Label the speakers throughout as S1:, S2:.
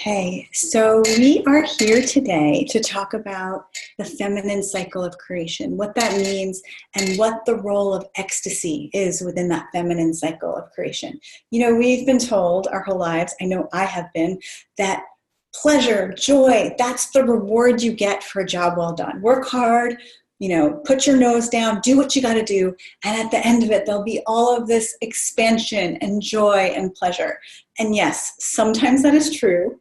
S1: Okay, so we are here today to talk about the feminine cycle of creation, what that means, and what the role of ecstasy is within that feminine cycle of creation. You know, we've been told our whole lives, I know I have been, that pleasure, joy, that's the reward you get for a job well done. Work hard, put your nose down, do what you got to do, and at the end of it, there'll be all of this expansion and joy and pleasure. And yes, sometimes that is true,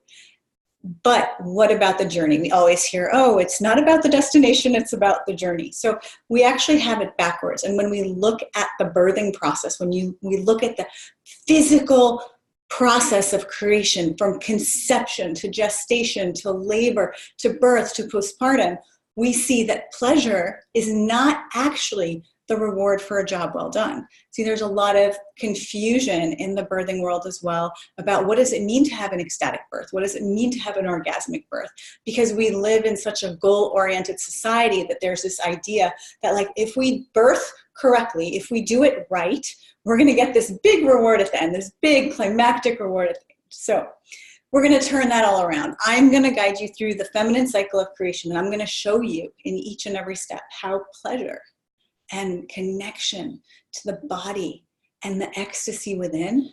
S1: but what about the journey? We always hear, oh, it's not about the destination, it's about the journey. So we actually have it backwards. And when we look at the birthing process, we look at the physical process of creation, from conception to gestation to labor to birth to postpartum, we see that pleasure is not actually the reward for a job well done. See, there's a lot of confusion in the birthing world as well about what does it mean to have an ecstatic birth? What does it mean to have an orgasmic birth? Because we live in such a goal-oriented society that there's this idea that, like, if we birth correctly, if we do it right, we're going to get this big reward at the end, this big climactic reward at the end. So we're going to turn that all around. I'm going to guide you through the feminine cycle of creation, and I'm going to show you in each and every step how pleasure and connection to the body and the ecstasy within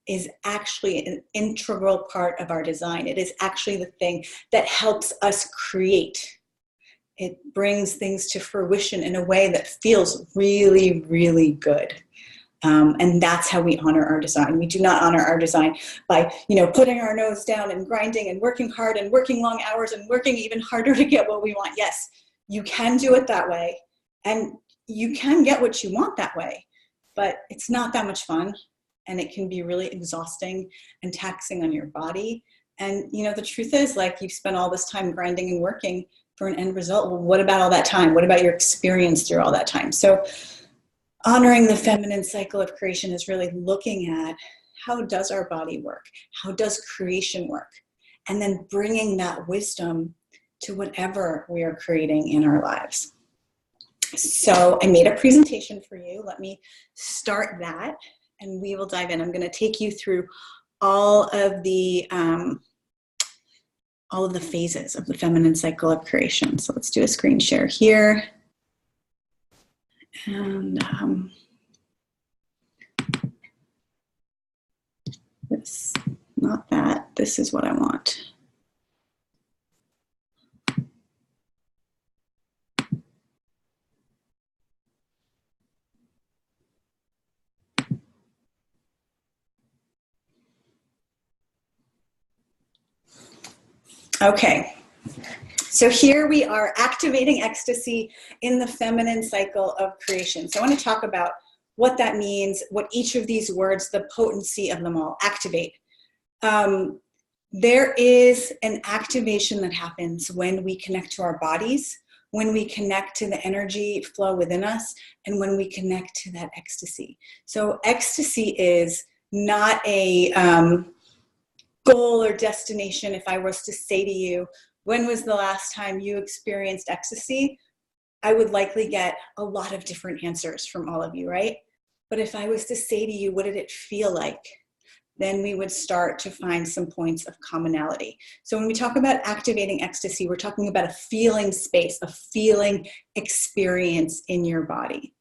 S1: is actually an integral part of our design. It is actually the thing that helps us create. It brings things to fruition in a way that feels really, really good. And that's how we honor our design. We do not honor our design by, putting our nose down and grinding and working hard and working long hours and working even harder to get what we want. Yes, you can do it that way. And you can get what you want that way, but it's not that much fun. And it can be really exhausting and taxing on your body. And, the truth is, like, you've spent all this time grinding and working for an end result. Well, what about all that time? What about your experience through all that time? So honoring the feminine cycle of creation is really looking at how does our body work? How does creation work? And then bringing that wisdom to whatever we are creating in our lives. So I made a presentation for you. Let me start that and we will dive in. I'm going to take you through all of the phases of the feminine cycle of creation. So let's do a screen share here. And this, not that, this is what I want. Okay. So here we are activating ecstasy in the feminine cycle of creation. So I want to talk about what that means, what each of these words, the potency of them all. Activate. There is an activation that happens when we connect to our bodies, when we connect to the energy flow within us, and when we connect to that ecstasy. So ecstasy is not a goal or destination. If I was to say to you, when was the last time you experienced ecstasy? I would likely get a lot of different answers from all of you, right? But if I was to say to you, what did it feel like? Then we would start to find some points of commonality. So when we talk about activating ecstasy, we're talking about a feeling space, a feeling experience in your body.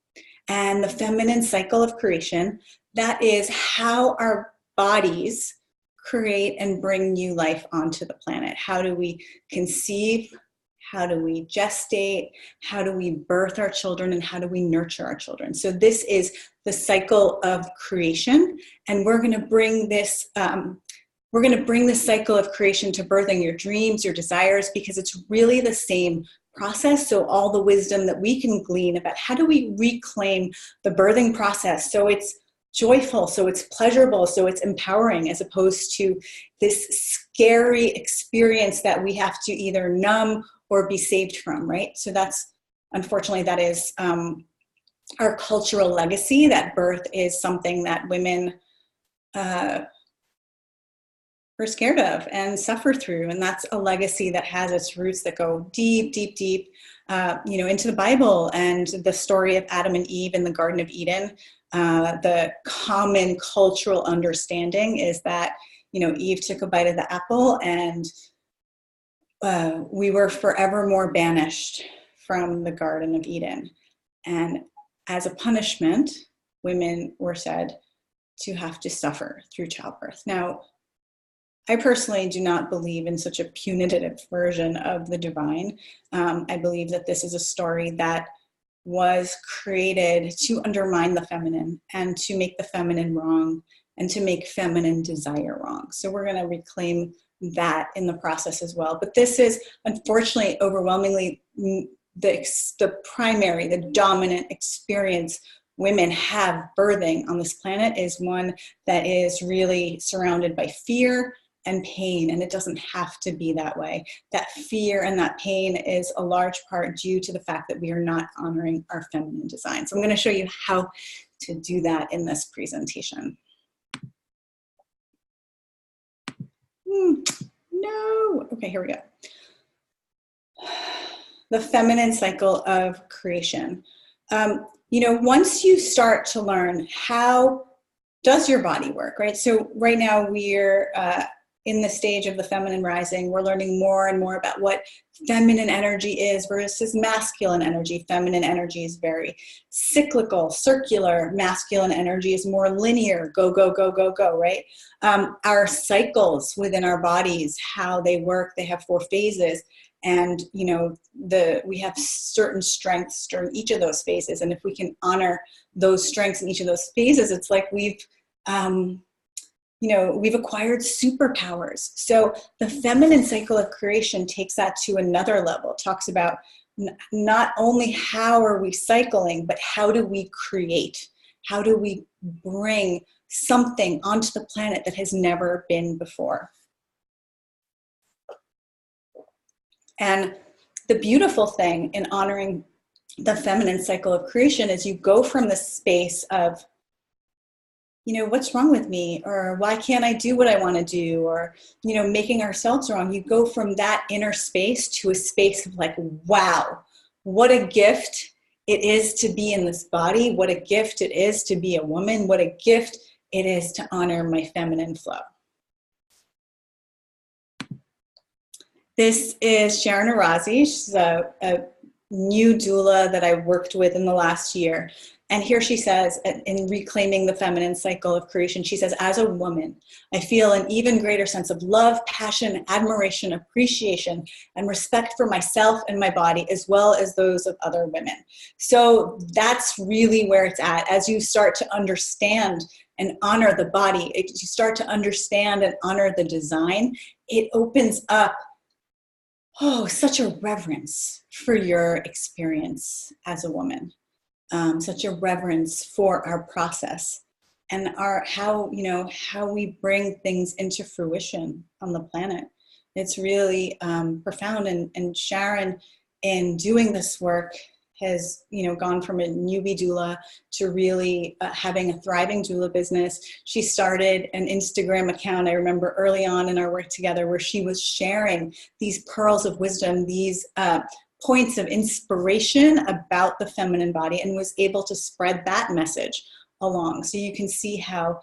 S1: And the feminine cycle of creation, that is how our bodies create and bring new life onto the planet. How do we conceive? How do we gestate? How do we birth our children? And how do we nurture our children? So this is the cycle of creation, and we're going to bring this. We're going to bring this cycle of creation to birthing your dreams, your desires, because it's really the same process. So all the wisdom that we can glean about how do we reclaim the birthing process, so it's joyful, so it's pleasurable, so it's empowering, as opposed to this scary experience that we have to either numb or be saved from, right? So that's, unfortunately, that is our cultural legacy, that birth is something that women are scared of and suffer through. And that's a legacy that has its roots that go deep, deep, deep, into the Bible and the story of Adam and Eve in the Garden of Eden. The common cultural understanding is that, Eve took a bite of the apple, and we were forevermore banished from the Garden of Eden. And as a punishment, women were said to have to suffer through childbirth. Now, I personally do not believe in such a punitive version of the divine. I believe that this is a story that was created to undermine the feminine and to make the feminine wrong and to make feminine desire wrong. So we're going to reclaim that in the process as well. But this is, unfortunately, overwhelmingly the primary, the dominant experience women have birthing on this planet is one that is really surrounded by fear and pain, and it doesn't have to be that way. That fear and that pain is a large part due to the fact that we are not honoring our feminine design. So I'm going to show you how to do that in this presentation. No. Okay, here we go. The feminine cycle of creation. Once you start to learn how does your body work, right? So right now we're in the stage of the feminine rising. We're learning more and more about what feminine energy is versus masculine energy. Feminine energy is very cyclical, circular. Masculine energy is more linear, go, go, go, go, go, right? Our cycles within our bodies, how they work, they have 4 phases. And, we have certain strengths during each of those phases. And if we can honor those strengths in each of those phases, it's like we've acquired superpowers. So the feminine cycle of creation takes that to another level. It talks about not only how are we cycling, but how do we create? How do we bring something onto the planet that has never been before? And the beautiful thing in honoring the feminine cycle of creation is you go from the space of, what's wrong with me? Or why can't I do what I want to do? Or, making ourselves wrong. You go from that inner space to a space of like, wow, what a gift it is to be in this body. What a gift it is to be a woman. What a gift it is to honor my feminine flow. This is Sharon Arazi. She's a new doula that I worked with in the last year. And here she says, in reclaiming the feminine cycle of creation, she says, as a woman, I feel an even greater sense of love, passion, admiration, appreciation, and respect for myself and my body, as well as those of other women. So that's really where it's at. As you start to understand and honor the body, you start to understand and honor the design, it opens up such a reverence for your experience as a woman. Such a reverence for our process and how we bring things into fruition on the planet. It's really profound. And Sharon, in doing this work, has gone from a newbie doula to really having a thriving doula business. She started an Instagram account, I remember early on in our work together, where she was sharing these pearls of wisdom, these points of inspiration about the feminine body, and was able to spread that message along. So you can see how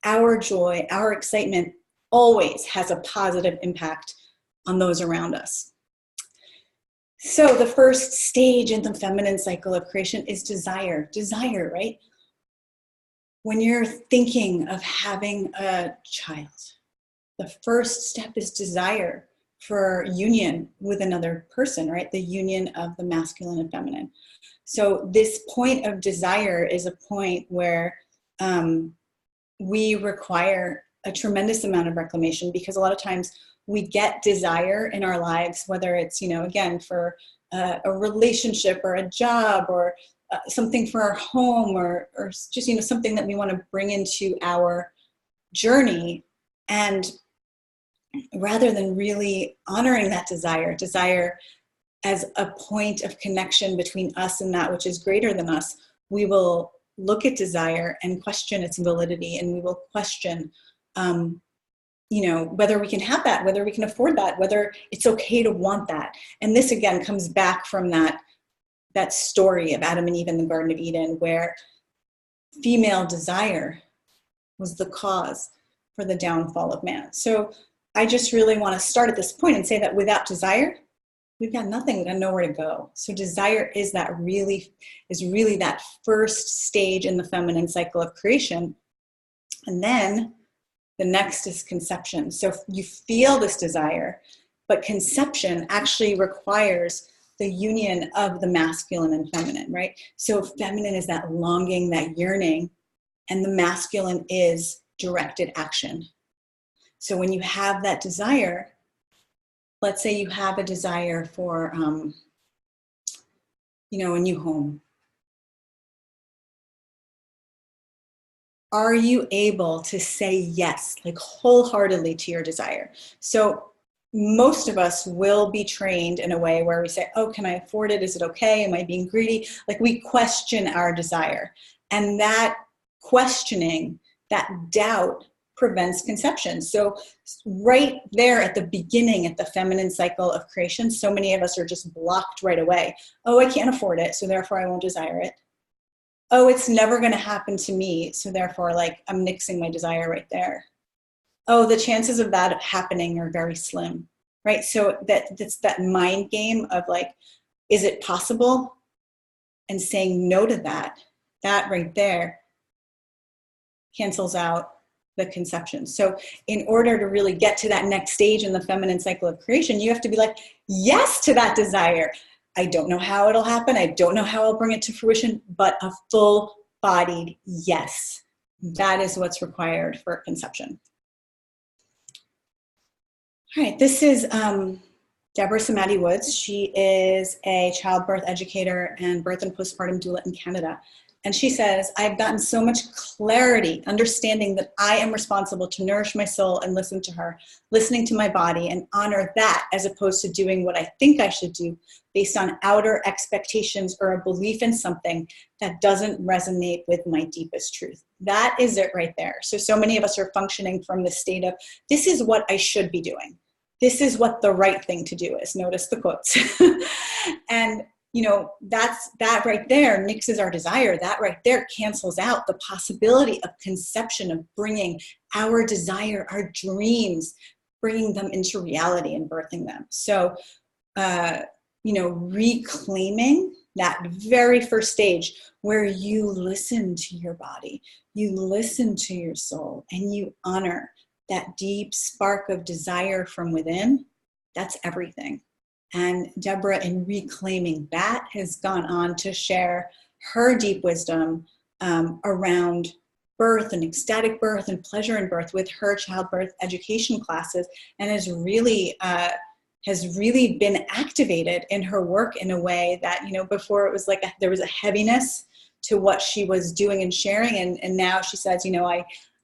S1: our joy, our excitement always has a positive impact on those around us. So the first stage in the feminine cycle of creation is desire. Desire, right? When you're thinking of having a child, the first step is desire for union with another person, right? The union of the masculine and feminine. So this point of desire is a point where we require a tremendous amount of reclamation, because a lot of times we get desire in our lives, whether it's, again, for a relationship or a job or something for our home or just, something that we want to bring into our journey. And rather than really honoring that desire as a point of connection between us and that which is greater than us, we will look at desire and question its validity, and we will question whether we can have that, whether we can afford that, whether it's okay to want that. And this again comes back from that story of Adam and Eve in the Garden of Eden, where female desire was the cause for the downfall of man. So I just really want to start at this point and say that without desire, we've got nothing, we've got nowhere to go. So desire is really that first stage in the feminine cycle of creation. And then the next is conception. So you feel this desire, but conception actually requires the union of the masculine and feminine, right? So feminine is that longing, that yearning, and the masculine is directed action. So when you have that desire, let's say you have a desire for, a new home. Are you able to say yes, like wholeheartedly to your desire? So most of us will be trained in a way where we say, oh, can I afford it? Is it okay? Am I being greedy? Like we question our desire. And that questioning, that doubt prevents conception. So right there at the beginning, at the feminine cycle of creation, so many of us are just blocked right away. Oh, I can't afford it, so therefore I won't desire it. Oh, it's never going to happen to me, so therefore, like, I'm nixing my desire right there. Oh, the chances of that happening are very slim, right? So that's that mind game of like, is it possible? And saying no to that right there cancels out the conception. So in order to really get to that next stage in the feminine cycle of creation, you have to be like, yes to that desire. I don't know how it'll happen. I don't know how I'll bring it to fruition, but a full-bodied yes. That is what's required for conception. All right, this is Deborah Samadi Woods. She is a childbirth educator and birth and postpartum doula in Canada. And she says, I've gotten so much clarity, understanding that I am responsible to nourish my soul and listen to her, listening to my body and honor that as opposed to doing what I think I should do based on outer expectations or a belief in something that doesn't resonate with my deepest truth. That is it right there. So many of us are functioning from the state of, this is what I should be doing. This is what the right thing to do is. Notice the quotes. And that right there nixes our desire. That right there cancels out the possibility of conception, of bringing our desire, our dreams, bringing them into reality and birthing them. So, reclaiming that very first stage where you listen to your body, you listen to your soul, and you honor that deep spark of desire from within, that's everything. And Deborah, in reclaiming that, has gone on to share her deep wisdom around birth and ecstatic birth and pleasure in birth with her childbirth education classes, and has really been activated in her work in a way that, before it was like there was a heaviness to what she was doing and sharing, and now she says,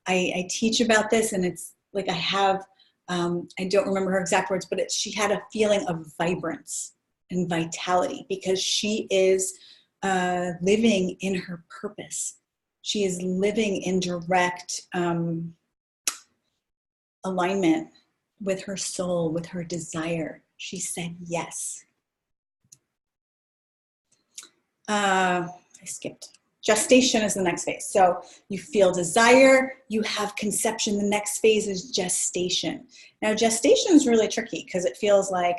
S1: I teach about this, and it's like I have. I don't remember her exact words, but she had a feeling of vibrance and vitality because she is living in her purpose. She is living in direct alignment with her soul, with her desire. She said yes. I skipped. Gestation is the next phase. So you feel desire, you have conception. The next phase is gestation. Now, gestation is really tricky because it feels like,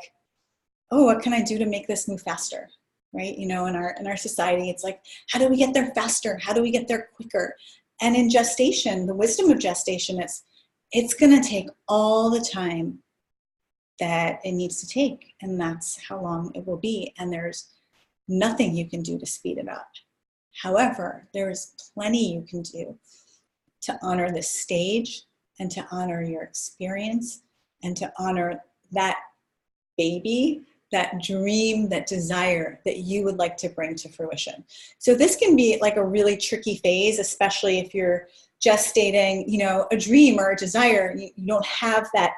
S1: oh, what can I do to make this move faster? Right? In our society, it's like, how do we get there faster? How do we get there quicker? And in gestation, the wisdom of gestation is, it's going to take all the time that it needs to take. And that's how long it will be. And there's nothing you can do to speed it up. However, there is plenty you can do to honor this stage and to honor your experience and to honor that baby, that dream, that desire that you would like to bring to fruition. So this can be like a really tricky phase, especially if you're gestating, a dream or a desire. You don't have that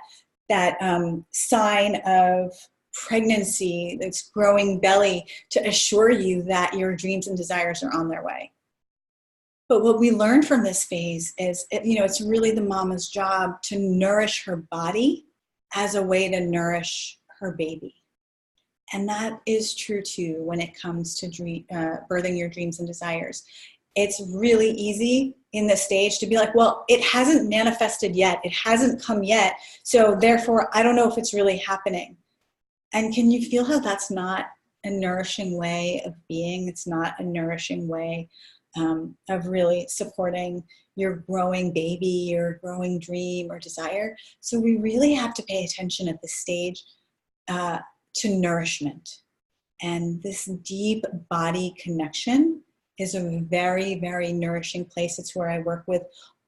S1: sign of pregnancy, this growing belly to assure you that your dreams and desires are on their way. But what we learn from this phase is, it's really the mama's job to nourish her body as a way to nourish her baby. And that is true too when it comes to birthing your dreams and desires. it's really easy in this stage to be like, well, it hasn't manifested yet. It hasn't come yet. So therefore, I don't know if it's really happening. And can you feel how that's not a nourishing way of being? It's not a nourishing way of really supporting your growing baby, your growing dream or desire. So we really have to pay attention at this stage to nourishment. And this deep body connection is a very, very nourishing place. It's where I work with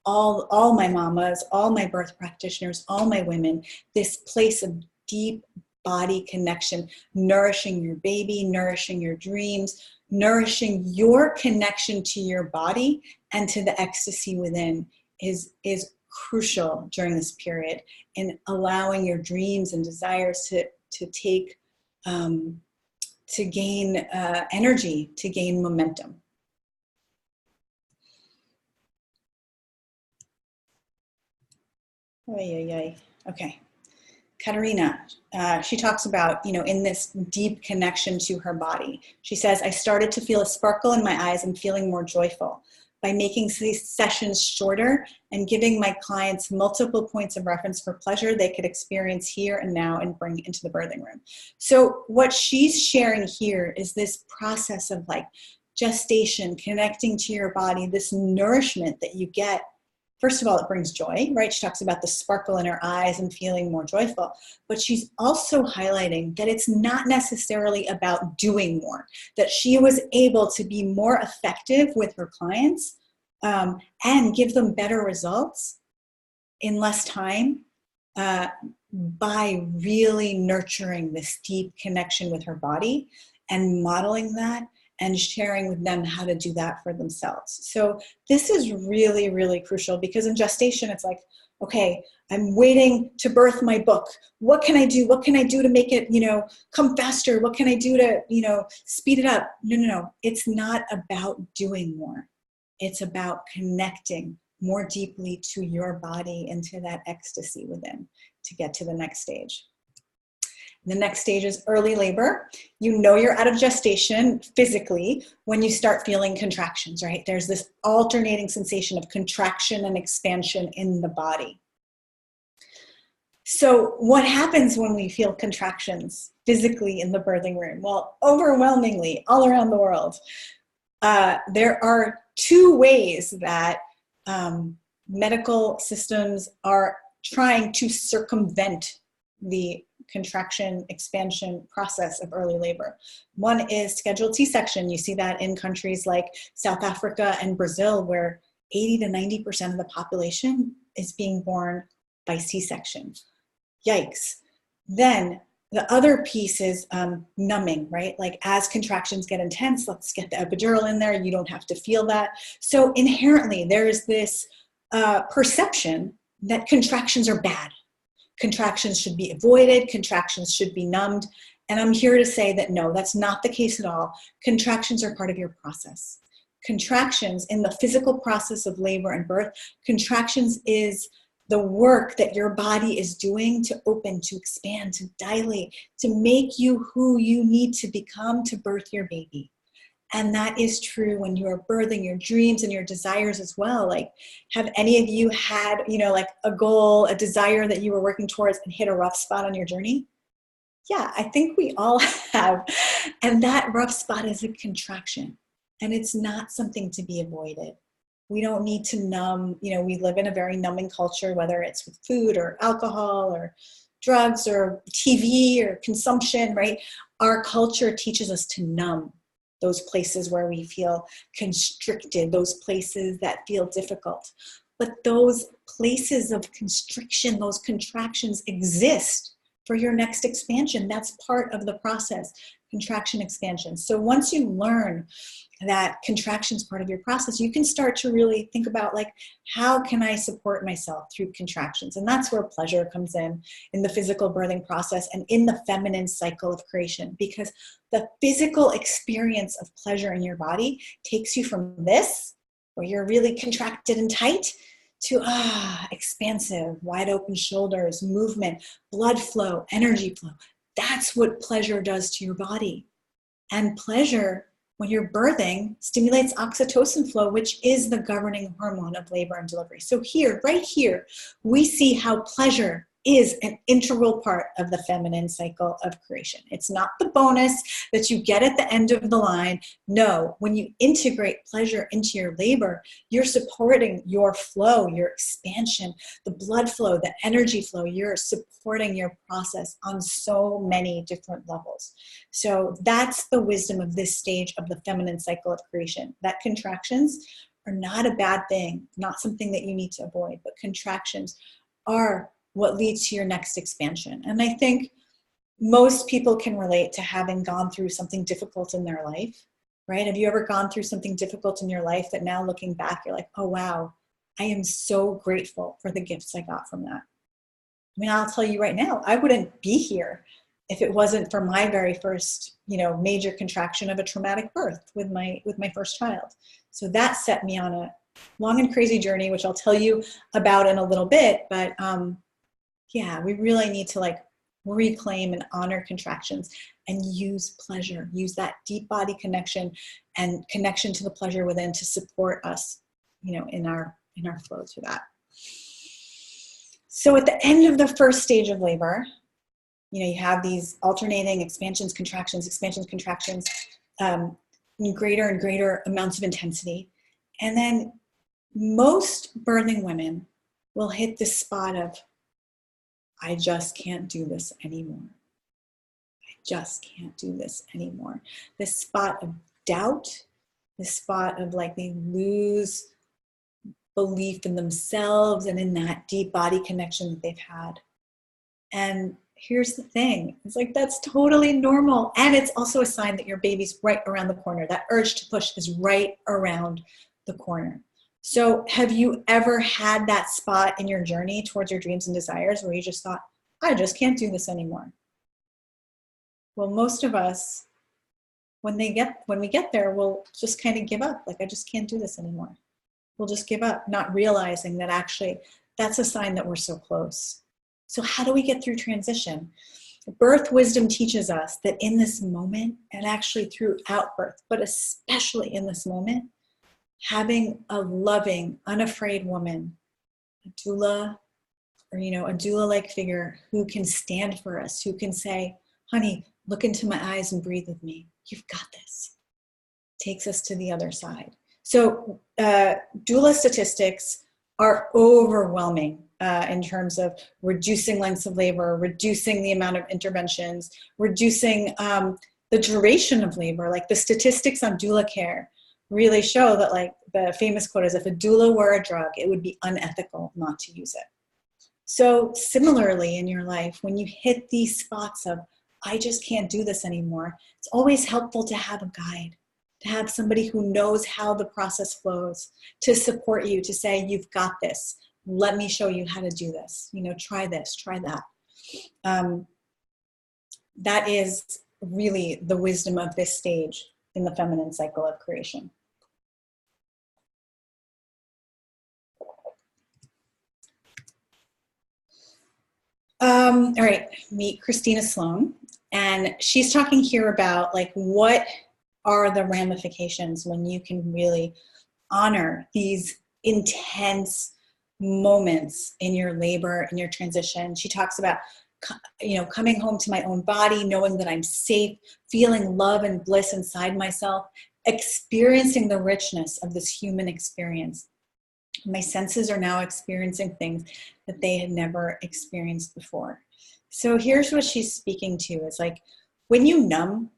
S1: all my mamas, all my birth practitioners, all my women, this place of deep body connection, nourishing your baby, nourishing your dreams, nourishing your connection to your body and to the ecstasy within is crucial during this period, in allowing your dreams and desires to take to gain energy, to gain momentum. Okay. Katerina, she talks about, in this deep connection to her body. She says, I started to feel a sparkle in my eyes and feeling more joyful. By making these sessions shorter and giving my clients multiple points of reference for pleasure they could experience here and now and bring into the birthing room. So what she's sharing here is this process of like gestation, connecting to your body, this nourishment that you get. First of all, it brings joy, right? She talks about the sparkle in her eyes and feeling more joyful, but she's also highlighting that it's not necessarily about doing more, that she was able to be more effective with her clients and give them better results in less time by really nurturing this deep connection with her body and modeling that and sharing with them how to do that for themselves. So this is really, really crucial, because in gestation, it's like, okay, I'm waiting to birth my book. What can I do? What can I do to make it, come faster? What can I do to, speed it up? No. It's not about doing more. It's about connecting more deeply to your body and to that ecstasy within to get to the next stage. The next stage is early labor. You're out of gestation physically when you start feeling contractions, right? There's this alternating sensation of contraction and expansion in the body. So what happens when we feel contractions physically in the birthing room? Well, overwhelmingly, all around the world, there are two ways that medical systems are trying to circumvent the contraction expansion process of early labor. One is scheduled C-section. You see that in countries like South Africa and Brazil, where 80 to 90% of the population is being born by C-section. Yikes. Then the other piece is numbing, right? Like as contractions get intense, let's get the epidural in there. You don't have to feel that. So inherently there is this perception that contractions are bad. Contractions should be avoided, contractions should be numbed. And I'm here to say that no, that's not the case at all. Contractions are part of your process. Contractions in the physical process of labor and birth, contractions is the work that your body is doing to open, to expand, to dilate, to make you who you need to become to birth your baby. And that is true when you are birthing your dreams and your desires as well. Like, have any of you had, like a goal, a desire that you were working towards and hit a rough spot on your journey? Yeah, I think we all have. And that rough spot is a contraction. And it's not something to be avoided. We don't need to numb. We live in a very numbing culture, whether it's with food or alcohol or drugs or TV or consumption, right? Our culture teaches us to numb those places where we feel constricted, those places that feel difficult. But those places of constriction, those contractions exist for your next expansion. That's part of the process, contraction, expansion. So once you learn that contraction is part of your process, you can start to really think about, like, how can I support myself through contractions? And that's where pleasure comes in the physical birthing process and in the feminine cycle of creation, because the physical experience of pleasure in your body takes you from this, where you're really contracted and tight, to expansive, wide open shoulders, movement, blood flow, energy flow. That's what pleasure does to your body. And pleasure when you're birthing, stimulates oxytocin flow, which is the governing hormone of labor and delivery. So here, right here, we see how pleasure is an integral part of the feminine cycle of creation. It's not the bonus that you get at the end of the line. No, when you integrate pleasure into your labor, you're supporting your flow, your expansion, the blood flow, the energy flow. You're supporting your process on so many different levels. So that's the wisdom of this stage of the feminine cycle of creation. That contractions are not a bad thing, not something that you need to avoid, but contractions are what leads to your next expansion. And I think most people can relate to having gone through something difficult in their life, right? Have you ever gone through something difficult in your life that now looking back, you're like, oh, wow, I am so grateful for the gifts I got from that. I mean, I'll tell you right now, I wouldn't be here if it wasn't for my very first, major contraction of a traumatic birth with my first child. So that set me on a long and crazy journey, which I'll tell you about in a little bit. But yeah, we really need to reclaim and honor contractions and use pleasure, use that deep body connection and connection to the pleasure within to support us, in our flow to that. So at the end of the first stage of labor, you have these alternating expansions, contractions, in greater and greater amounts of intensity. And then most birthing women will hit this spot of, I just can't do this anymore. I just can't do this anymore. This spot of doubt, this spot of they lose belief in themselves and in that deep body connection that they've had. And here's the thing, it's that's totally normal. And it's also a sign that your baby's right around the corner. That urge to push is right around the corner. So have you ever had that spot in your journey towards your dreams and desires where you just thought, I just can't do this anymore? Well, most of us, when we get there, we'll just kind of give up. I just can't do this anymore. We'll just give up, not realizing that actually that's a sign that we're so close. So how do we get through transition? Birth wisdom teaches us that in this moment, and actually throughout birth, but especially in this moment, having a loving, unafraid woman, a doula, or a doula-like figure who can stand for us, who can say, honey, look into my eyes and breathe with me. You've got this. Takes us to the other side. So doula statistics are overwhelming in terms of reducing lengths of labor, reducing the amount of interventions, reducing the duration of labor. The statistics on doula care really show that the famous quote is, if a doula were a drug, it would be unethical not to use it. So similarly in your life, when you hit these spots of, I just can't do this anymore, it's always helpful to have a guide, to have somebody who knows how the process flows, to support you, to say, you've got this. Let me show you how to do this. Try this, try that. That is really the wisdom of this stage in the feminine cycle of creation. All right, meet Christina Sloan. And she's talking here about what are the ramifications when you can really honor these intense moments in your labor, in your transition. She talks about, coming home to my own body, knowing that I'm safe, feeling love and bliss inside myself, experiencing the richness of this human experience. My senses are now experiencing things that they had never experienced before. So here's what she's speaking to is when you numb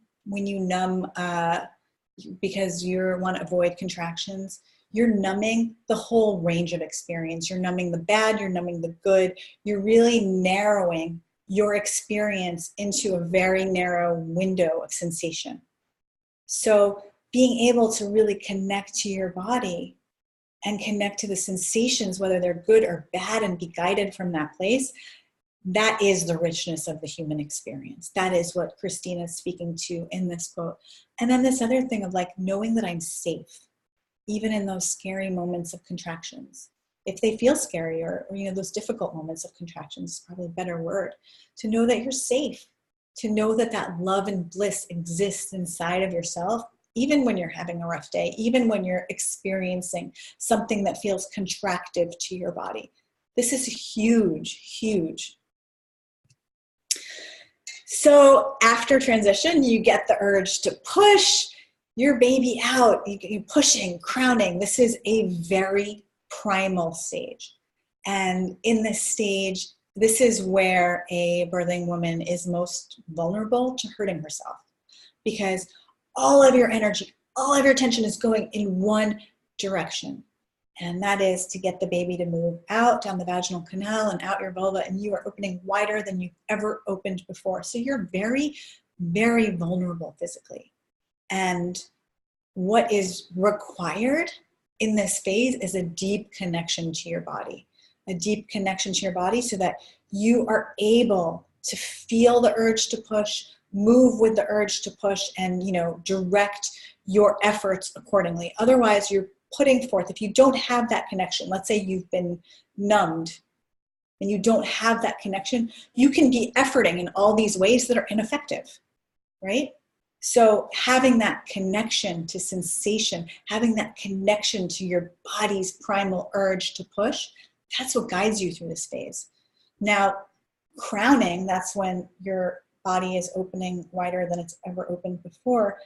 S1: because you want to avoid contractions, you're numbing the whole range of experience. You're numbing the bad, you're numbing the good. You're really narrowing your experience into a very narrow window of sensation. So being able to really connect to your body and connect to the sensations, whether they're good or bad, and be guided from that place, that is the richness of the human experience. That is what Christina is speaking to in this quote. And then this other thing of knowing that I'm safe, even in those scary moments of contractions. If they feel scary or those difficult moments of contractions is probably a better word, to know that you're safe, to know that that love and bliss exists inside of yourself even when you're having a rough day, even when you're experiencing something that feels contractive to your body. This is huge, huge. So after transition, you get the urge to push your baby out. You're pushing, crowning. This is a very primal stage. And in this stage, this is where a birthing woman is most vulnerable to hurting herself, because all of your energy, all of your attention is going in one direction. And that is to get the baby to move out down the vaginal canal and out your vulva, and you are opening wider than you've ever opened before. So you're very, very vulnerable physically. And what is required in this phase is a deep connection to your body, a deep connection to your body so that you are able to feel the urge to push, move with the urge to push, and, you know, direct your efforts accordingly. Otherwise, you're putting forth, if you don't have that connection, let's say you've been numbed and you don't have that connection, you can be efforting in all these ways that are ineffective, right? So having that connection to sensation, having that connection to your body's primal urge to push, that's what guides you through this phase. Now, crowning, that's when your body is opening wider than it's ever opened before.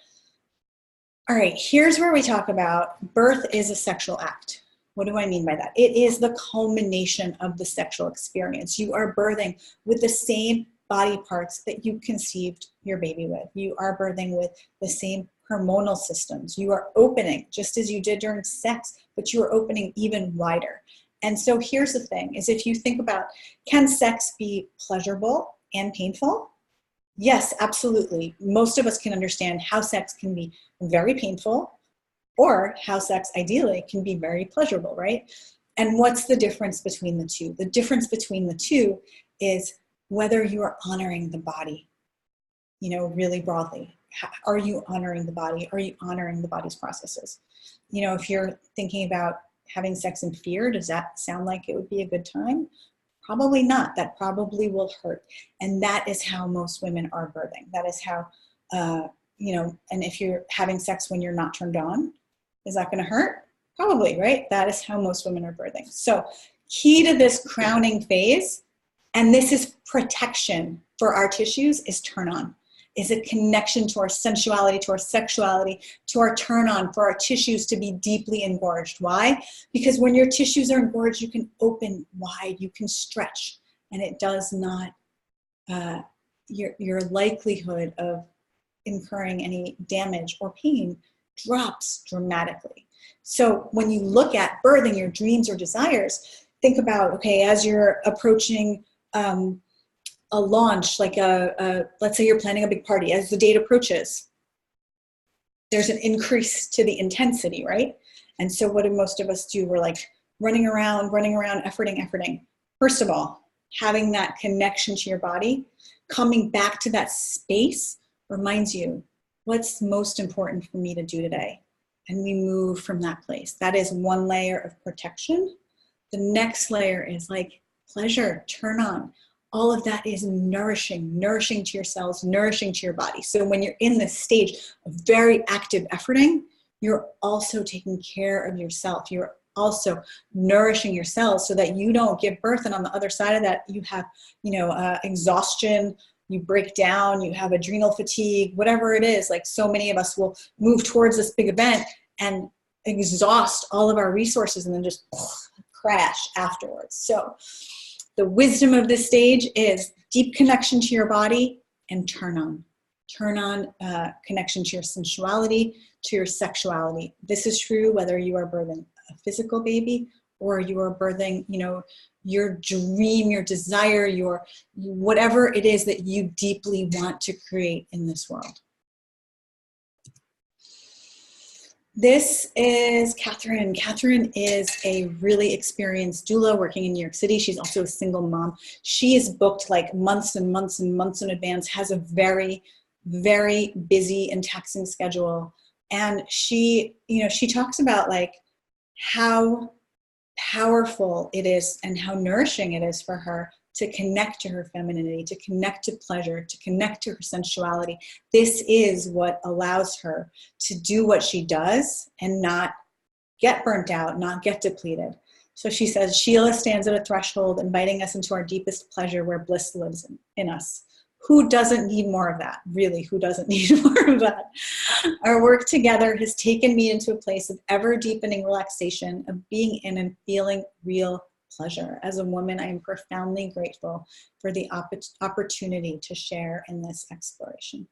S1: All right, here's where we talk about birth is a sexual act. What do I mean by that? It is the culmination of the sexual experience. You are birthing with the same body parts that you conceived your baby with. You are birthing with the same hormonal systems. You are opening just as you did during sex, but you are opening even wider. And so here's the thing, is if you think about, can sex be pleasurable and painful? Yes, absolutely. Most of us can understand how sex can be very painful or how sex ideally can be very pleasurable, right? And what's the difference between the two? The difference between the two is whether you are honoring the body, you know, really broadly. Are you honoring the body? Are you honoring the body's processes? You know, if you're thinking about having sex in fear, does that sound like it would be a good time? Probably not. That probably will hurt. And that is how most women are birthing. That is how, you know, and if you're having sex when you're not turned on, is that going to hurt? Probably, right? That is how most women are birthing. So key to this crowning phase, and this is protection for our tissues, is turn on. Is a connection to our sensuality, to our sexuality, to our turn on, for our tissues to be deeply engorged. Why? Because when your tissues are engorged, you can open wide, you can stretch, and it does not, your likelihood of incurring any damage or pain drops dramatically. So when you look at birthing your dreams or desires, think about, okay, as you're approaching a launch, like let's say you're planning a big party, as the date approaches, there's an increase to the intensity, right? And so what do most of us do? We're like running around, efforting. First of all, having that connection to your body, coming back to that space reminds you, what's most important for me to do today? And we move from that place. That is one layer of protection. The next layer is like pleasure, turn on. All of that is nourishing to your cells, nourishing to your body. So when you're in this stage of very active efforting, you're also taking care of yourself. You're also nourishing your cells so that you don't give birth. And on the other side of that, you have, exhaustion, you break down, you have adrenal fatigue, whatever it is. Like so many of us will move towards this big event and exhaust all of our resources and then just crash afterwards. So the wisdom of this stage is deep connection to your body and turn on. Turn on connection to your sensuality, to your sexuality. This is true whether you are birthing a physical baby or you are birthing, your dream, your desire, your whatever it is that you deeply want to create in this world. This is Catherine. Catherine is a really experienced doula working in New York City. She's also a single mom. She is booked like months and months and months in advance, has a very, very busy and taxing schedule. And she talks about like how powerful it is and how nourishing it is for her to connect to her femininity, to connect to pleasure, to connect to her sensuality. This is what allows her to do what she does and not get burnt out, not get depleted. So she says, Sheila stands at a threshold, inviting us into our deepest pleasure where bliss lives in us. Who doesn't need more of that? Really, who doesn't need more of that? Our work together has taken me into a place of ever-deepening relaxation, of being in and feeling real pleasure. As a woman, I am profoundly grateful for the opportunity to share in this exploration.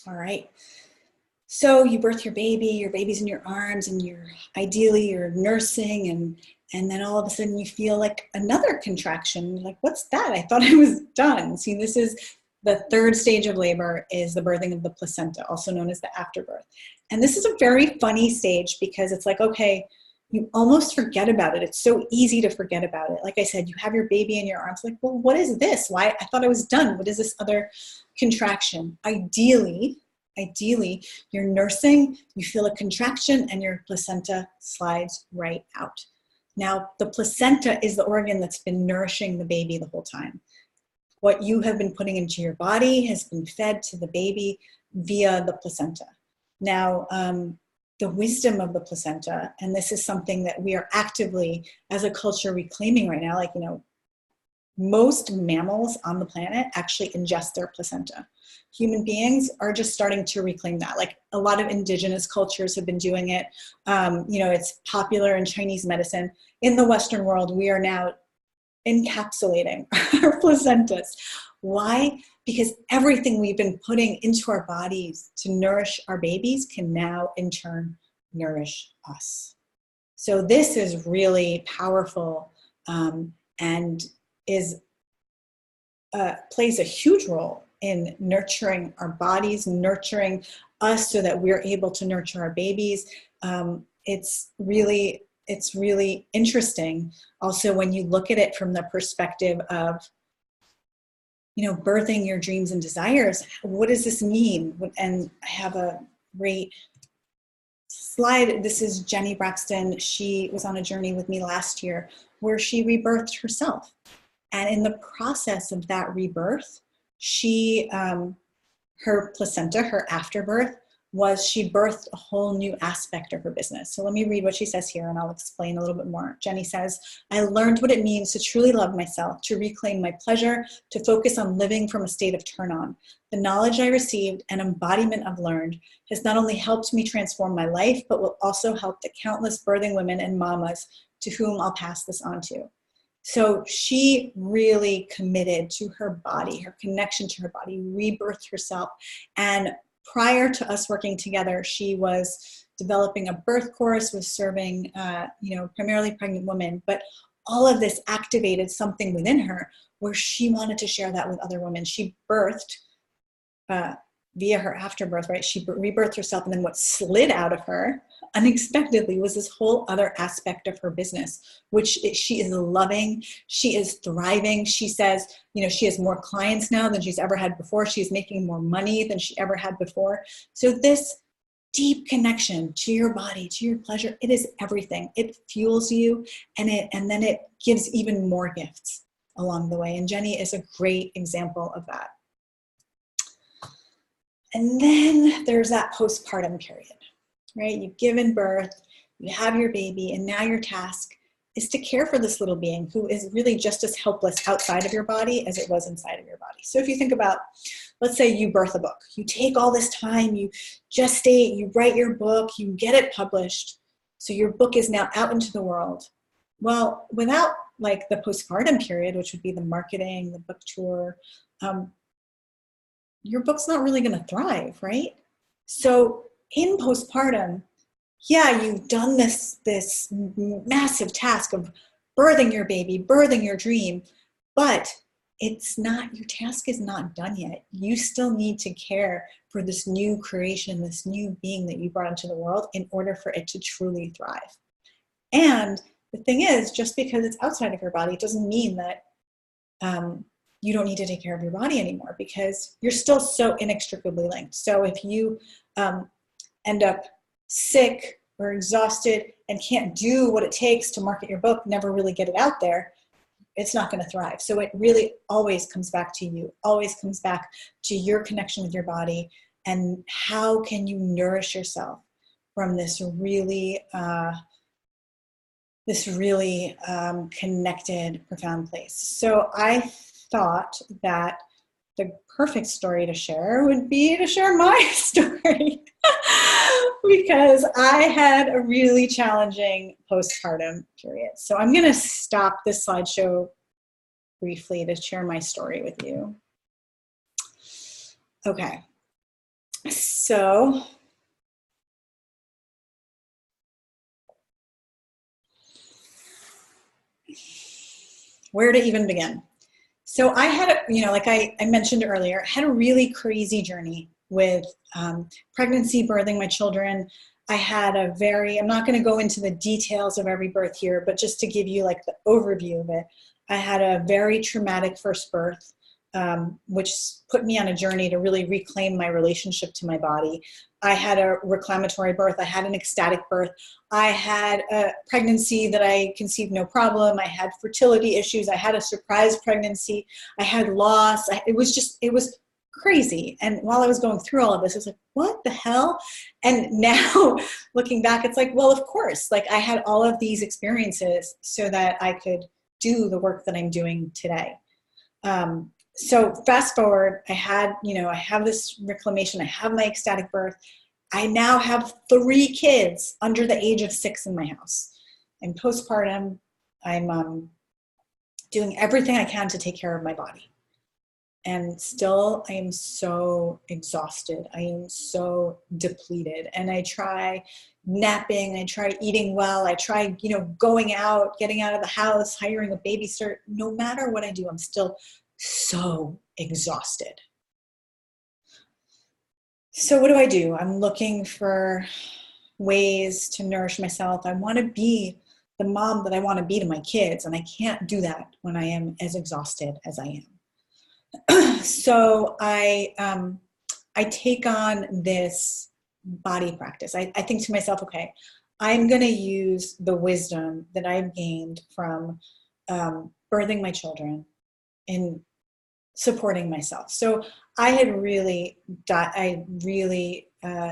S1: All right. So you birth your baby's in your arms, and you're nursing, and then all of a sudden you feel like another contraction. Like, what's that? I thought I was done. See, this is the third stage of labor, is the birthing of the placenta, also known as the afterbirth. And this is a very funny stage because it's like, okay, you almost forget about it. It's so easy to forget about it. Like I said, you have your baby in your arms, like, well, what is this? Why? I thought I was done. What is this other contraction? Ideally, you're nursing, you feel a contraction, and your placenta slides right out. Now, the placenta is the organ that's been nourishing the baby the whole time. What you have been putting into your body has been fed to the baby via the placenta. Now, the wisdom of the placenta, and this is something that we are actively, as a culture, reclaiming right now, like, most mammals on the planet actually ingest their placenta. Human beings are just starting to reclaim that. Like, a lot of indigenous cultures have been doing it. It's popular in Chinese medicine. In the Western world, we are now encapsulating our placentas. Why? Because everything we've been putting into our bodies to nourish our babies can now in turn nourish us. So this is really powerful, and plays a huge role in nurturing our bodies, nurturing us so that we're able to nurture our babies. It's really interesting also when you look at it from the perspective of, birthing your dreams and desires. What does this mean? And I have a great slide. This is Jenny Braxton. She was on a journey with me last year where she rebirthed herself. And in the process of that rebirth, her placenta, her afterbirth, she birthed a whole new aspect of her business. So let me read what she says here, and I'll explain a little bit more. Jenny says, I learned what it means to truly love myself, to reclaim my pleasure, to focus on living from a state of turn on. The knowledge I received and embodiment I've learned has not only helped me transform my life, but will also help the countless birthing women and mamas to whom I'll pass this on to. So she really committed to her body, her connection to her body, rebirthed herself. And prior to us working together, she was developing a birth course, was serving, primarily pregnant women. But all of this activated something within her where she wanted to share that with other women. She birthed via her afterbirth, right? She rebirthed herself, and then what slid out of her unexpectedly was this whole other aspect of her business, which she is loving. She is thriving. She says, she has more clients now than she's ever had before. She's making more money than she ever had before. So this deep connection to your body, to your pleasure, it is everything. It fuels you, and then it gives even more gifts along the way. And Jenny is a great example of that. And then there's that postpartum period, right? You've given birth, you have your baby, and now your task is to care for this little being who is really just as helpless outside of your body as it was inside of your body. So if you think about, let's say you birth a book, you take all this time, you gestate, you write your book, you get it published. So your book is now out into the world. Well, without like the postpartum period, which would be the marketing, the book tour, your book's not really going to thrive, right? So in postpartum, yeah, you've done this massive task of birthing your baby, birthing your dream, but your task is not done yet. You still need to care for this new creation, this new being that you brought into the world in order for it to truly thrive. And the thing is, just because it's outside of your body, it doesn't mean that you don't need to take care of your body anymore, because you're still so inextricably linked. So if you end up sick or exhausted and can't do what it takes to market your book, never really get it out there, it's not going to thrive. So it really always comes back to you, always comes back to your connection with your body, and how can you nourish yourself from this really connected, profound place. So I thought that the perfect story to share would be to share my story because I had a really challenging postpartum period. So I'm going to stop this slideshow briefly to share my story with you. Okay. So where to even begin? So I had, like I mentioned earlier, had a really crazy journey with pregnancy, birthing my children. I had I'm not going to go into the details of every birth here, but just to give you like the overview of it, I had a very traumatic first birth, which put me on a journey to really reclaim my relationship to my body. I had a reclamatory birth. I had an ecstatic birth. I had a pregnancy that I conceived no problem. I had fertility issues. I had a surprise pregnancy. I had loss. It was crazy. And while I was going through all of this, I was like, what the hell? And now looking back, it's like, well, of course, like I had all of these experiences so that I could do the work that I'm doing today. So fast forward, I have this reclamation. I have my ecstatic birth. I now have 3 kids under the age of 6 in my house. I'm postpartum. I'm doing everything I can to take care of my body. And still, I am so exhausted. I am so depleted. And I try napping. I try eating well. I try, going out, getting out of the house, hiring a babysitter. No matter what I do, I'm still so exhausted. So what do? I'm looking for ways to nourish myself. I want to be the mom that I want to be to my kids, and I can't do that when I am as exhausted as I am. So I take on this body practice. I think to myself, okay, I'm going to use the wisdom that I've gained from birthing my children and supporting myself. So I had really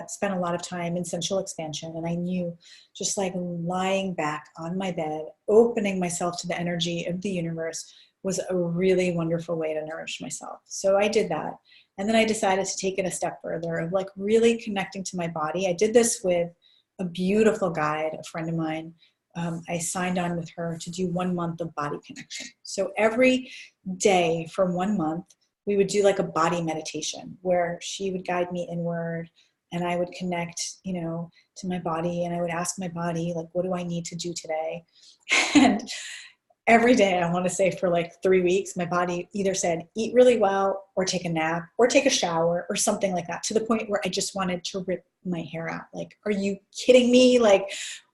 S1: spent a lot of time in sensual expansion, and I knew just like lying back on my bed, opening myself to the energy of the universe was a really wonderful way to nourish myself. So I did that. And then I decided to take it a step further of like really connecting to my body. I did this with a beautiful guide, a friend of mine. I signed on with her to do 1 month of body connection. So every day for 1 month, we would do like a body meditation where she would guide me inward and I would connect, to my body, and I would ask my body, like, what do I need to do today? And every day, I want to say for like 3 weeks, my body either said, eat really well, or take a nap, or take a shower, or something like that, to the point where I just wanted to rip my hair out. Like, are you kidding me? Like,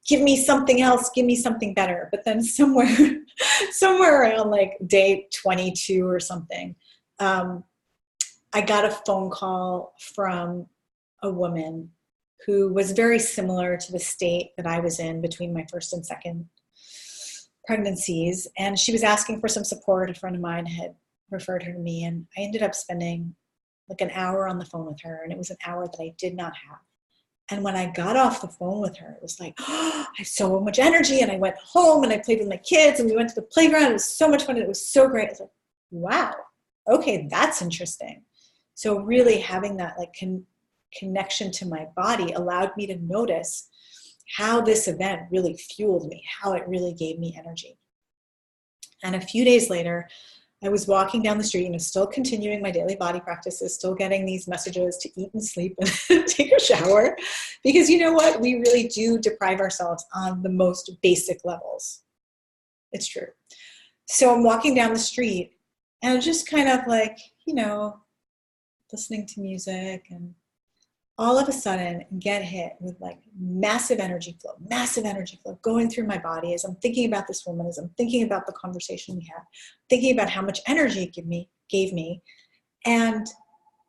S1: give me something else, give me something better. But then somewhere around like day 22 or something, I got a phone call from a woman who was very similar to the state that I was in between my first and second pregnancies. And she was asking for some support. A friend of mine had referred her to me, and I ended up spending like an hour on the phone with her. And it was an hour that I did not have. And when I got off the phone with her, it was like, oh, I have so much energy. And I went home and I played with my kids and we went to the playground. It was so much fun. It was so great. I was like, wow, okay, that's interesting. So really having that like connection to my body allowed me to notice how this event really fueled me, how it really gave me energy. And a few days later, I was walking down the street, still continuing my daily body practices, still getting these messages to eat and sleep and take a shower. Because you know what? We really do deprive ourselves on the most basic levels. It's true. So I'm walking down the street and I'm just kind of like, listening to music, and all of a sudden get hit with like massive energy flow going through my body as I'm thinking about this woman, as I'm thinking about the conversation we had, thinking about how much energy it gave me. And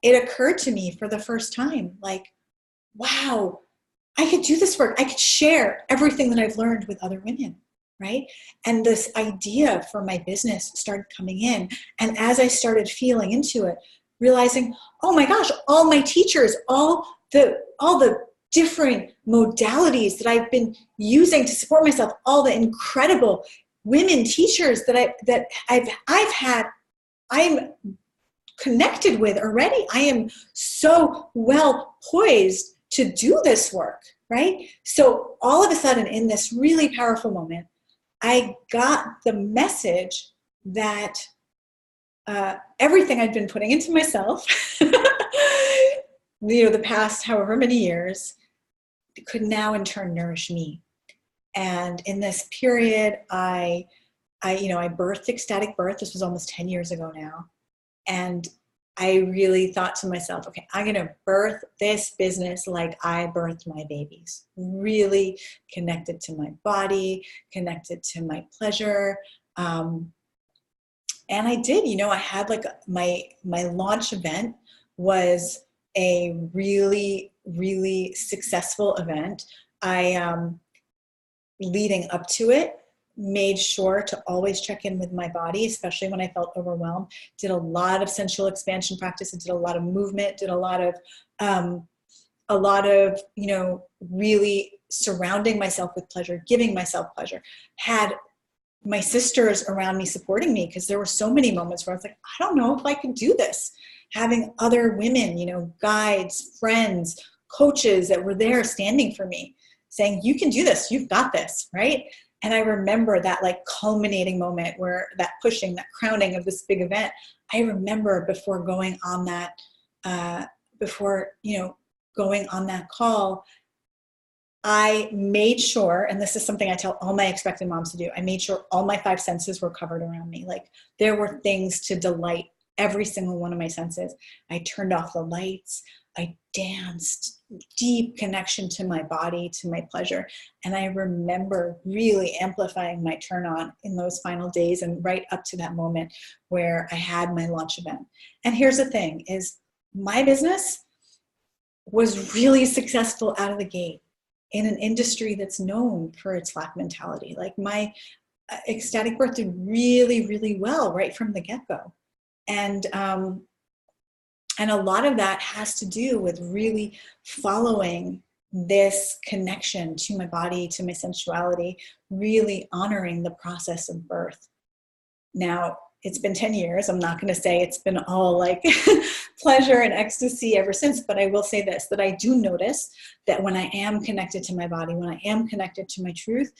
S1: it occurred to me for the first time, like, wow, I could do this work. I could share everything that I've learned with other women, right? And this idea for my business started coming in. And as I started feeling into it, realizing, oh my gosh, all my teachers, all the different modalities that I've been using to support myself, all the incredible women teachers that I've had, I'm connected with already. I am so well poised to do this work, right? So all of a sudden, in this really powerful moment, I got the message that everything I'd been putting into myself, the past however many years, could now in turn nourish me. And in this period, I birthed ecstatic birth. This was almost 10 years ago now. And I really thought to myself, okay, I'm going to birth this business like I birthed my babies. Really connected to my body, connected to my pleasure. And I did, I had my launch event was a really, really successful event. Leading up to it, made sure to always check in with my body, especially when I felt overwhelmed. Did a lot of sensual expansion practice. I did a lot of movement, did a lot of, really surrounding myself with pleasure, giving myself pleasure. Had my sisters around me supporting me, because there were so many moments where I was like, I don't know if I can do this. Having other women, guides, friends, coaches that were there standing for me, saying, you can do this, you've got this, right? And I remember that culminating moment where that pushing, that crowning of this big event. I remember before going on that call, I made sure, and this is something I tell all my expectant moms to do, I made sure all my 5 senses were covered around me. There were things to delight every single one of my senses. I turned off the lights. I danced, deep connection to my body, to my pleasure. And I remember really amplifying my turn on in those final days and right up to that moment where I had my launch event. And here's the thing is my business was really successful out of the gate in an industry that's known for its lack mentality. My ecstatic birth did really, really well right from the get-go. And a lot of that has to do with really following this connection to my body, to my sensuality, really honoring the process of birth. Now, it's been 10 years. I'm not going to say it's been all pleasure and ecstasy ever since, but I will say this, that I do notice that when I am connected to my body, when I am connected to my truth,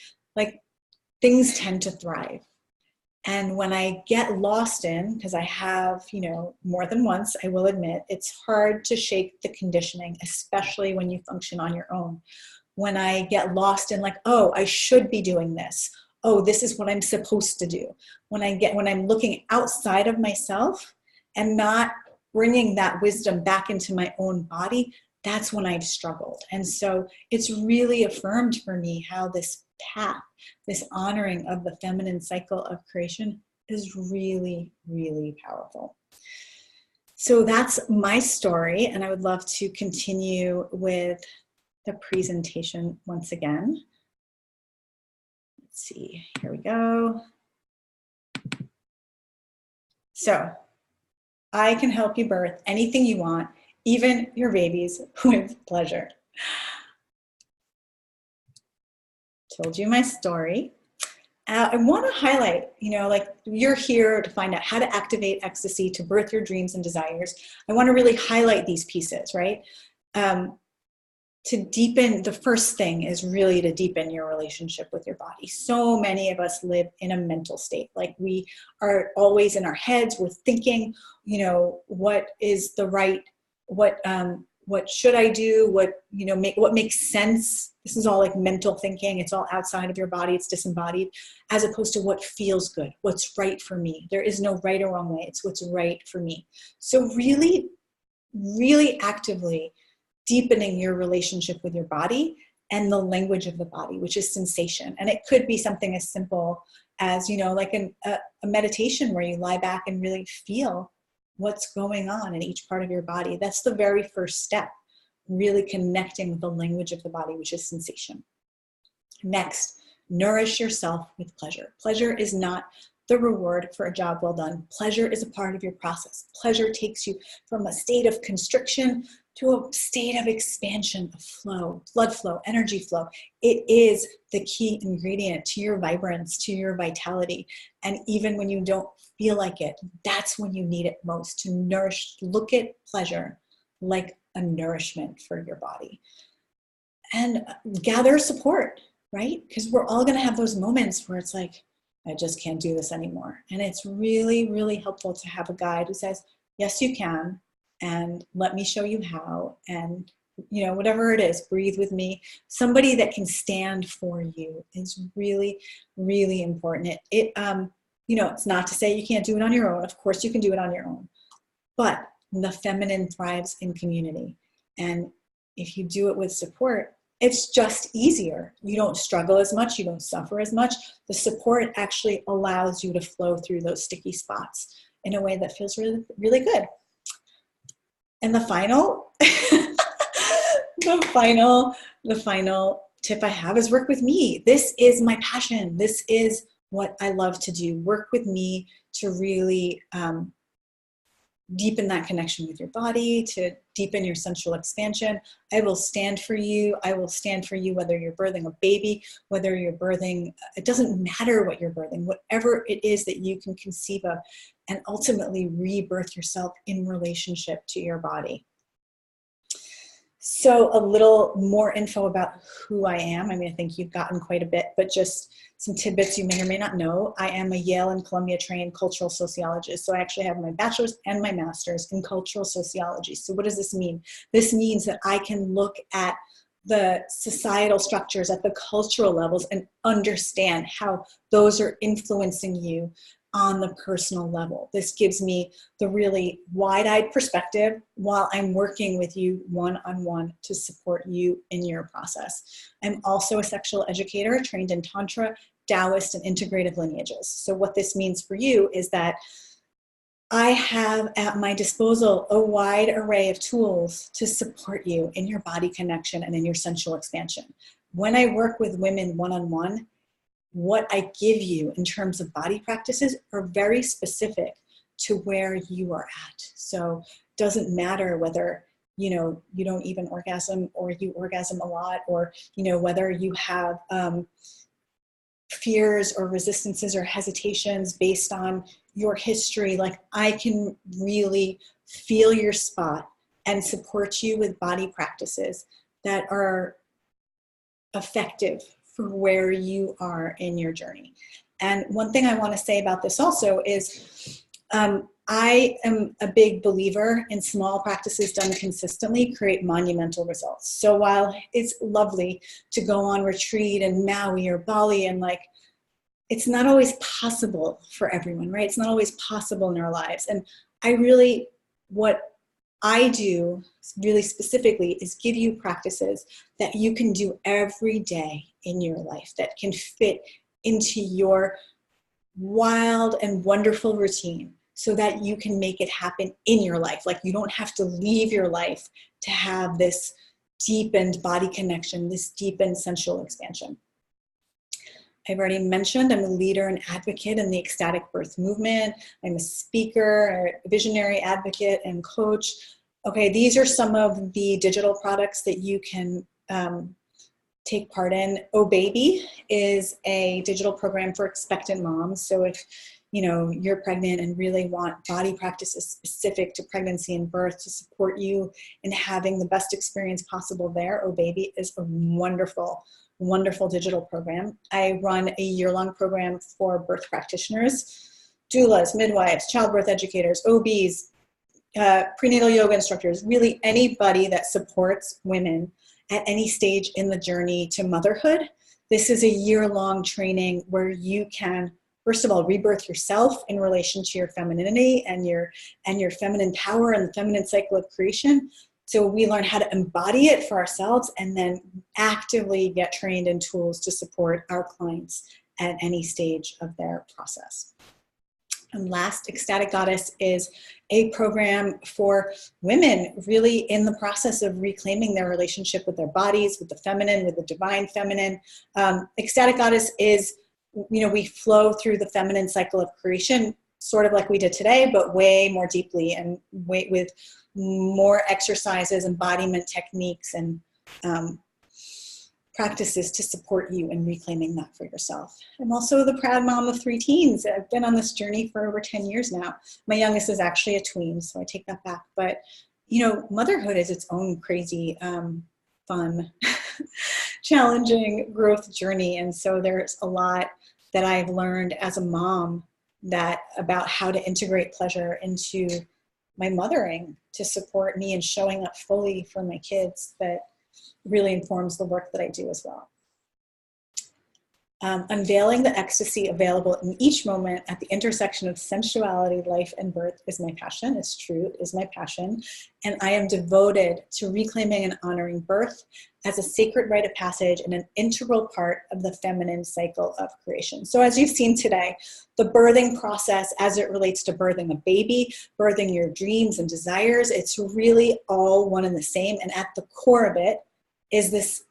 S1: things tend to thrive. And when I get lost in, because I have, more than once, I will admit, it's hard to shake the conditioning, especially when you function on your own. When I get lost in oh, I should be doing this. Oh, this is what I'm supposed to do. When I'm looking outside of myself and not bringing that wisdom back into my own body, that's when I've struggled. And so it's really affirmed for me how this path, this honoring of the feminine cycle of creation is really, really powerful. So that's my story, and I would love to continue with the presentation once again. Let's see, here we go. So I can help you birth anything you want, even your babies, with pleasure. Told you my story. I want to highlight, you're here to find out how to activate ecstasy to birth your dreams and desires. I want to really highlight these pieces, right? To deepen, the first thing is really to deepen your relationship with your body. So many of us live in a mental state. We are always in our heads. We're thinking, what is the right, what should I do? What makes sense? This is all mental thinking. It's all outside of your body. It's disembodied, as opposed to what feels good, what's right for me. There is no right or wrong way. It's what's right for me. So really, really actively deepening your relationship with your body and the language of the body, which is sensation. And it could be something as simple as, a meditation where you lie back and really feel what's going on in each part of your body. That's the very first step. really connecting with the language of the body, which is sensation. Next, nourish yourself with pleasure. Pleasure is not the reward for a job well done. Pleasure is a part of your process. Pleasure takes you from a state of constriction to a state of expansion, of flow, blood flow, energy flow. It is the key ingredient to your vibrance, to your vitality. And even when you don't feel like it, that's when you need it most, to nourish. Look at pleasure like a nourishment for your body. And gather support, right? Because we're all going to have those moments where it's like, I just can't do this anymore. And it's really, really helpful to have a guide who says, yes, you can. And let me show you how. And, you know, whatever it is, breathe with me. Somebody that can stand for you is really, really important. You know, it's not to say you can't do it on your own. Of course you can do it on your own. But the feminine thrives in community. And if you do it with support, it's just easier. You don't struggle as much. You don't suffer as much. The support actually allows you to flow through those sticky spots in a way that feels really, really good. And the final, the final tip I have is work with me. This is my passion. This is what I love to do. Work with me to really deepen that connection with your body, to deepen your sensual expansion. I will stand for you. I will stand for you whether you're birthing a baby, whether you're birthing, it doesn't matter what you're birthing, whatever it is that you can conceive of, and ultimately rebirth yourself in relationship to your body. So a little more info about who I am. I mean, I think you've gotten quite a bit, but just some tidbits you may or may not know. I am a Yale and Columbia trained cultural sociologist. So I actually have my bachelor's and my master's in cultural sociology. So what does this mean? This means that I can look at the societal structures at the cultural levels and understand how those are influencing you on the personal level. This gives me the really wide-eyed perspective while I'm working with you one-on-one to support you in your process. I'm also a sexual educator trained in Tantra, Taoist, and integrative lineages. So what this means for you is that I have at my disposal a wide array of tools to support you in your body connection and in your sensual expansion. When I work with women one-on-one, what I give you in terms of body practices are very specific to where you are at. So it doesn't matter whether, you know, you don't even orgasm or you orgasm a lot, or, you know, whether you have fears or resistances or hesitations based on your history. Like, I can really feel your spot and support you with body practices that are effective for where you are in your journey. And one thing I want to say about this also is I am a big believer in small practices done consistently create monumental results. So while it's lovely to go on retreat in Maui or Bali, and like, it's not always possible for everyone, right? It's not always possible in our lives. And what I do really specifically is give you practices that you can do every day in your life that can fit into your wild and wonderful routine so that you can make it happen in your life. Like, you don't have to leave your life to have this deepened body connection, this deepened sensual expansion. I've already mentioned I'm a leader and advocate in the ecstatic birth movement. I'm a speaker, a visionary advocate, and coach. Okay, these are some of the digital products that you can take part in. Oh Baby is a digital program for expectant moms. So if you're pregnant and really want body practices specific to pregnancy and birth to support you in having the best experience possible there, Oh Baby is a wonderful, wonderful digital program. I run a year-long program for birth practitioners, doulas, midwives, childbirth educators, OBs, prenatal yoga instructors, really anybody that supports women at any stage in the journey to motherhood. This is a year-long training where you can, first of all, rebirth yourself in relation to your femininity and your feminine power and the feminine cycle of creation. So we learn how to embody it for ourselves and then actively get trained in tools to support our clients at any stage of their process. And last, Ecstatic Goddess is a program for women really in the process of reclaiming their relationship with their bodies, with the feminine, with the divine feminine. Ecstatic Goddess is, we flow through the feminine cycle of creation, sort of like we did today, but way more deeply and with more exercises, embodiment techniques, and practices to support you in reclaiming that for yourself. I'm also the proud mom of 3 teens. I've been on this journey for over 10 years now. My youngest is actually a tween, so I take that back. But, motherhood is its own crazy, fun, challenging growth journey. And so there's a lot that I've learned as a mom about how to integrate pleasure into my mothering to support me in showing up fully for my kids that really informs the work that I do as well. Unveiling the ecstasy available in each moment at the intersection of sensuality, life, and birth is my passion. It's true, it is my passion. And I am devoted to reclaiming and honoring birth as a sacred rite of passage and an integral part of the feminine cycle of creation. So as you've seen today, the birthing process as it relates to birthing a baby, birthing your dreams and desires, it's really all one and the same. And at the core of it is this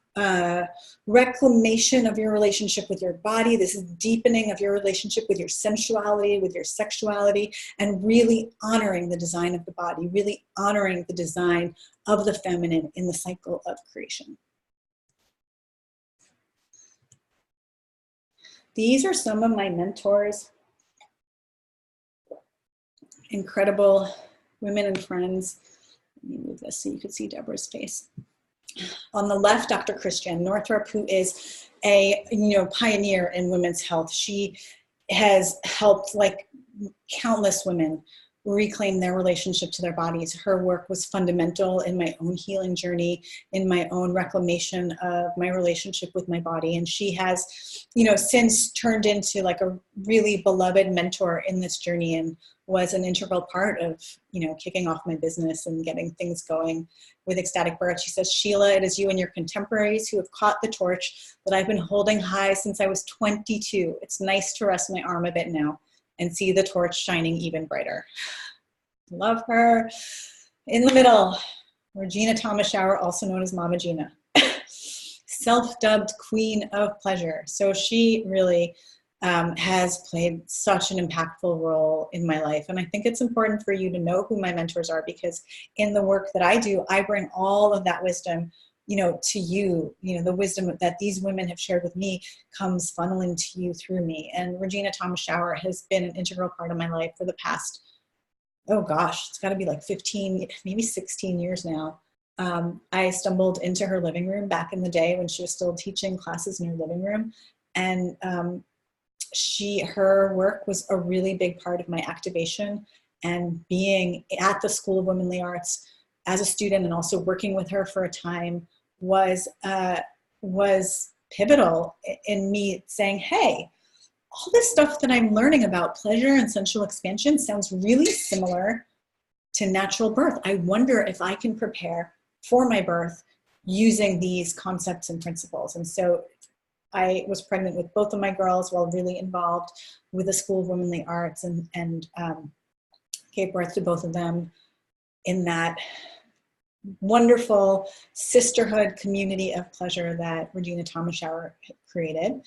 S1: reclamation of your relationship with your body. This is deepening of your relationship with your sensuality, with your sexuality, and really honoring the design of the body, really honoring the design of the feminine in the cycle of creation. These are some of my mentors, incredible women and friends. Let me move this so you can see Deborah's face. On the left, Dr. Christiane Northrup, who is a pioneer in women's health. She has helped countless women reclaim their relationship to their bodies. Her work was fundamental in my own healing journey, in my own reclamation of my relationship with my body. And she has, since turned into a really beloved mentor in this journey and was an integral part of, kicking off my business and getting things going with Ecstatic Birth. She says, Sheila, it is you and your contemporaries who have caught the torch that I've been holding high since I was 22. It's nice to rest my arm a bit now and see the torch shining even brighter. Love her. In the middle, Regina Thomas-Schauer, also known as Mama Gina, self-dubbed Queen of Pleasure. So she really has played such an impactful role in my life. And I think it's important for you to know who my mentors are, because in the work that I do, I bring all of that wisdom to you. The wisdom that these women have shared with me comes funneling to you through me. And Regina Thomas-Schauer has been an integral part of my life for the past, oh gosh, it's got to be 15, maybe 16 years now. I stumbled into her living room back in the day when she was still teaching classes in her living room. And her work was a really big part of my activation, and being at the School of Womanly Arts as a student and also working with her for a time was pivotal in me saying, hey, all this stuff that I'm learning about pleasure and sensual expansion sounds really similar to natural birth. I wonder if I can prepare for my birth using these concepts and principles. And so I was pregnant with both of my girls while really involved with the School of Womanly Arts, and gave birth to both of them in that wonderful sisterhood community of pleasure that Regina Thomas-Schauer created.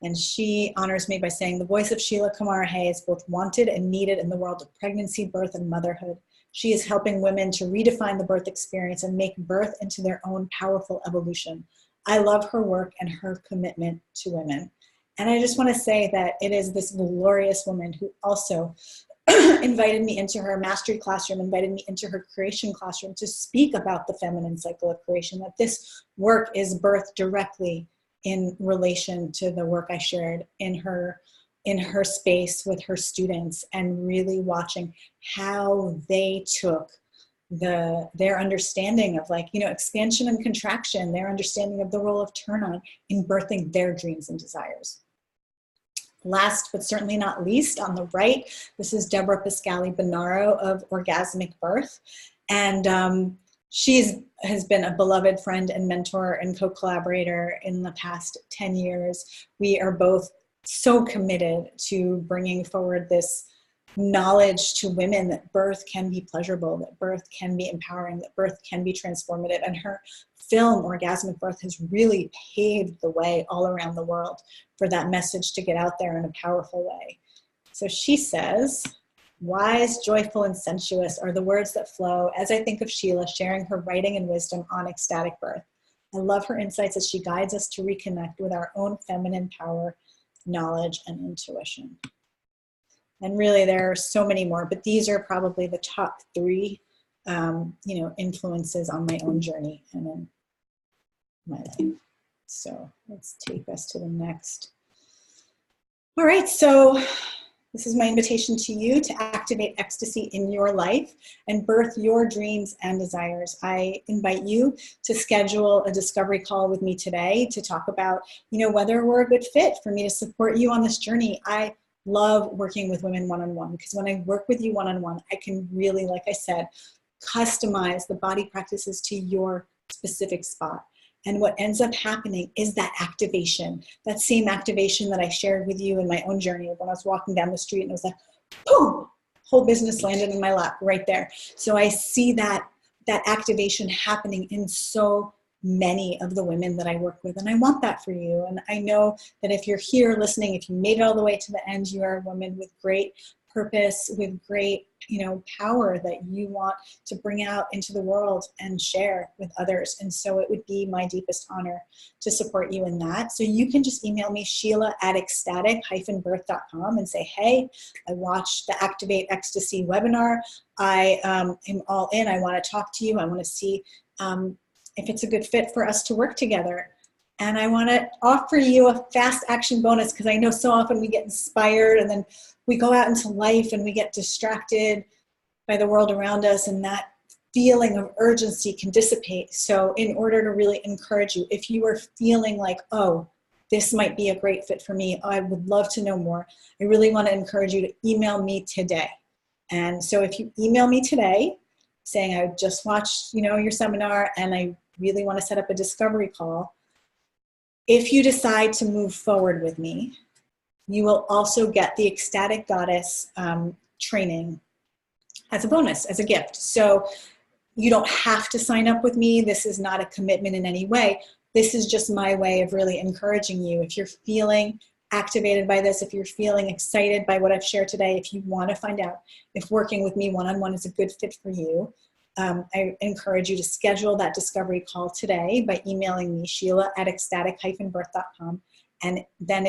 S1: And she honors me by saying, the voice of Sheila Kumar Hay is both wanted and needed in the world of pregnancy, birth, and motherhood. She is helping women to redefine the birth experience and make birth into their own powerful evolution. I love her work and her commitment to women. And I just want to say that it is this glorious woman who also invited me into her mastery classroom, invited me into her creation classroom to speak about the feminine cycle of creation, that this work is birthed directly in relation to the work I shared in her space with her students, and really watching how they took their understanding of expansion and contraction, their understanding of the role of turn on in birthing their dreams and desires. Last but certainly not least, on the right, this is Deborah Pascali-Bonaro of Orgasmic Birth. And she has been a beloved friend and mentor and co-collaborator in the past 10 years. We are both so committed to bringing forward this knowledge to women that birth can be pleasurable, that birth can be empowering, that birth can be transformative. And her film, Orgasmic Birth, has really paved the way all around the world for that message to get out there in a powerful way. So she says, wise, joyful, and sensuous are the words that flow as I think of Sheila sharing her writing and wisdom on ecstatic birth. I love her insights as she guides us to reconnect with our own feminine power, knowledge, and intuition. And really, there are so many more, but these are probably the top three, influences on my own journey and in my life. So let's take us to the next. All right, so this is my invitation to you to activate ecstasy in your life and birth your dreams and desires. I invite you to schedule a discovery call with me today to talk about, whether we're a good fit for me to support you on this journey. I love working with women one-on-one because when I work with you one-on-one, I can really, like I said, customize the body practices to your specific spot. And what ends up happening is that activation, that same activation that I shared with you in my own journey when I was walking down the street and it was like, boom, whole business landed in my lap right there. So I see that activation happening in so many of the women that I work with. And I want that for you. And I know that if you're here listening, if you made it all the way to the end, you are a woman with great purpose, with great, power that you want to bring out into the world and share with others. And so it would be my deepest honor to support you in that. So you can just email me, Sheila@ecstatic-birth.com, and say, hey, I watched the Activate Ecstasy webinar. I am all in. I want to talk to you. I want to see if it's a good fit for us to work together. And I want to offer you a fast action bonus because I know so often we get inspired and then we go out into life and we get distracted by the world around us, and that feeling of urgency can dissipate. So in order to really encourage you, if you are feeling like, oh, this might be a great fit for me, I would love to know more, I really want to encourage you to email me today. And so if you email me today saying, I just watched, your seminar and I really want to set up a discovery call, if you decide to move forward with me, you will also get the Ecstatic Goddess training as a bonus, as a gift. So you don't have to sign up with me. This is not a commitment in any way. This is just my way of really encouraging you. If you're feeling activated by this, if you're feeling excited by what I've shared today, if you want to find out if working with me one-on-one is a good fit for you, I encourage you to schedule that discovery call today by emailing me, Sheila@ecstatic-birth.com. And then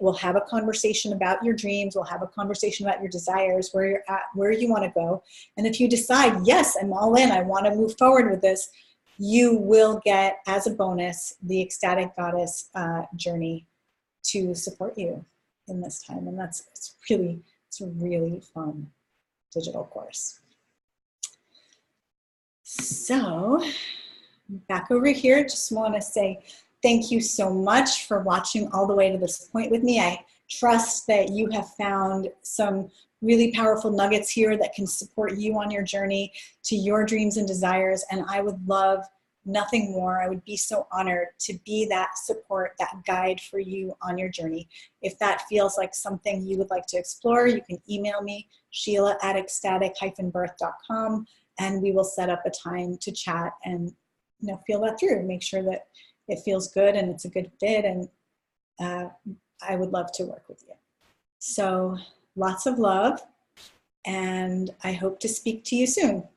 S1: we'll have a conversation about your dreams, we'll have a conversation about your desires, where you're at, where you want to go. And if you decide, yes, I'm all in, I want to move forward with this, you will get as a bonus the Ecstatic Goddess journey to support you in this time. And it's a really fun digital course. So back over here, just want to say thank you so much for watching all the way to this point with me. I trust that you have found some really powerful nuggets here that can support you on your journey to your dreams and desires. And I would love nothing more. I would be so honored to be that support, that guide for you on your journey. If that feels like something you would like to explore, you can email me, Sheila@ecstatic-birth.com, and we will set up a time to chat and feel that through, make sure that it feels good and it's a good fit, and I would love to work with you. So lots of love, and I hope to speak to you soon.